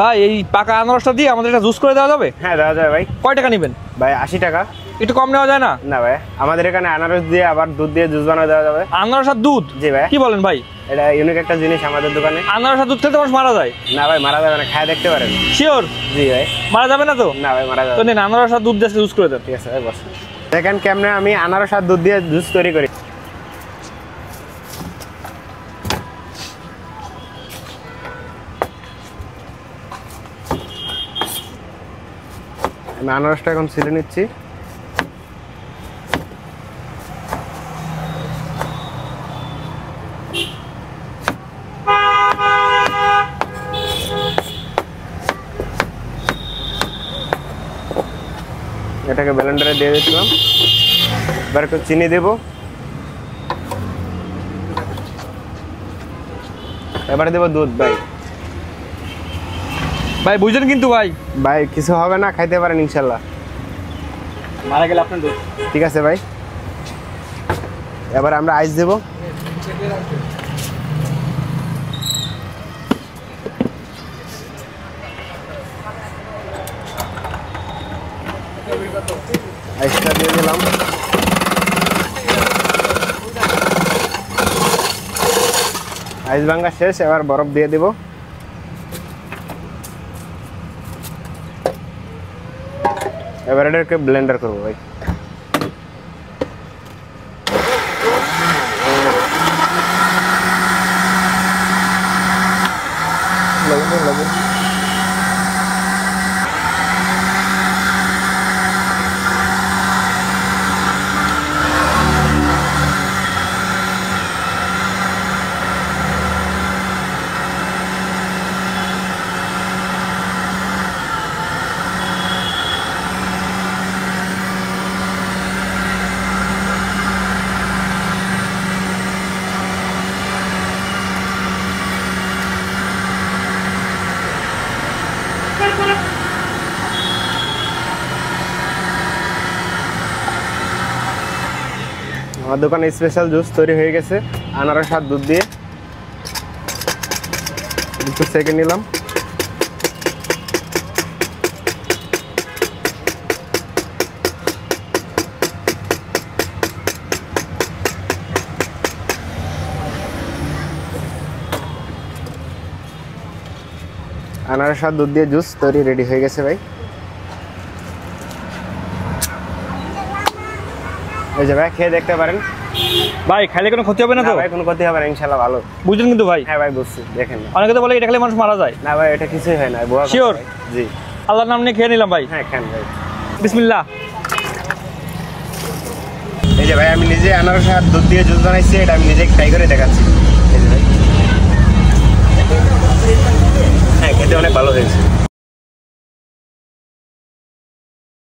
ভাই এই পাকা আনারসটা দিয়ে আমাদের একটা জুস করে দেওয়া যাবে? হ্যাঁ দেওয়া যাবে ভাই। কয় টাকা নেবেন ভাই 80 টাকা। একটু কম নেওয়া যায় না? না ভাই, আমাদের এখানে আনারস দিয়ে আবার দুধ দিয়ে জুস বানানো দেওয়া যাবে। আনারস আর দুধ? জি ভাই। কি বলেন ভাই, এটা ইউনিক একটা জিনিস আমাদের দোকানে। আনারস আর দুধ খেতে মানুষ মারা যায়? না ভাই মারা যাবে না, খায় দেখতে পারেন। শিওর? জি ভাই। মারা যাবে না তো? না ভাই মারা যাবে তো নেন আনারস আর দুধ দিয়ে জুস করে দেন। ঠিক আছে ভাই, বসুন। দেখেন কেমনে আমি আনারস আর দুধ দিয়ে জুস তৈরি করি। আমি আনারসটা এখন ছিলে নিচ্ছি। এটাকে ব্লেন্ডারে দিয়ে দিচ্ছিলাম। এবার একটু চিনি দেব, এবারে দেবো দুধ। ভাই ভাই বুঝছেন কিন্তু ভাই, ভাই কিছু হবে না, খাইতে পারেন ইনশাল্লাহ। মারা গেলে আপনার দুধ। ঠিক আছে ভাই। এবার আমরা আইস দেব। আইসটা দিয়ে দিলাম। আইস ভাঙা শেষ, এবার বরফ দিয়ে দিব। এবার এটাকে ব্লেন্ডার করবো ভাই। আমার দোকানে স্পেশাল জুস তৈরি হয়ে গেছে আনারস আর দুধ দিয়ে। একটু সেকে নিলাম। আনারস আর দুধ দিয়ে জুস তৈরি রেডি হয়ে গেছে ভাই। এই যে ভাই খেয়ে দেখতে পারেন। ভাই খাইলে কোনো ক্ষতি হবে না তো? ভাই কোনো ক্ষতি হবে না ইনশাআল্লাহ, ভালো। বুঝছেন কিন্তু ভাই? হ্যাঁ ভাই বুঝছি, দেখেন। অনেকে তো বলে এটা খেলে মানুষ মারা যায়। না ভাই এটা কিছুই হয় না। শিওর? জি। আল্লাহর নাম নিয়ে খেয়ে নিলাম ভাই। হ্যাঁ খান ভাই। বিসমিল্লাহ। এই যে ভাই আমি নিজে আনারস আর দুধ দিয়ে জুস বানাইছি, এটা আমি নিজে ট্রাই করে দেখাচ্ছি। এই যে ভাই, হ্যাঁ খেতে অনেক ভালো হয়েছে।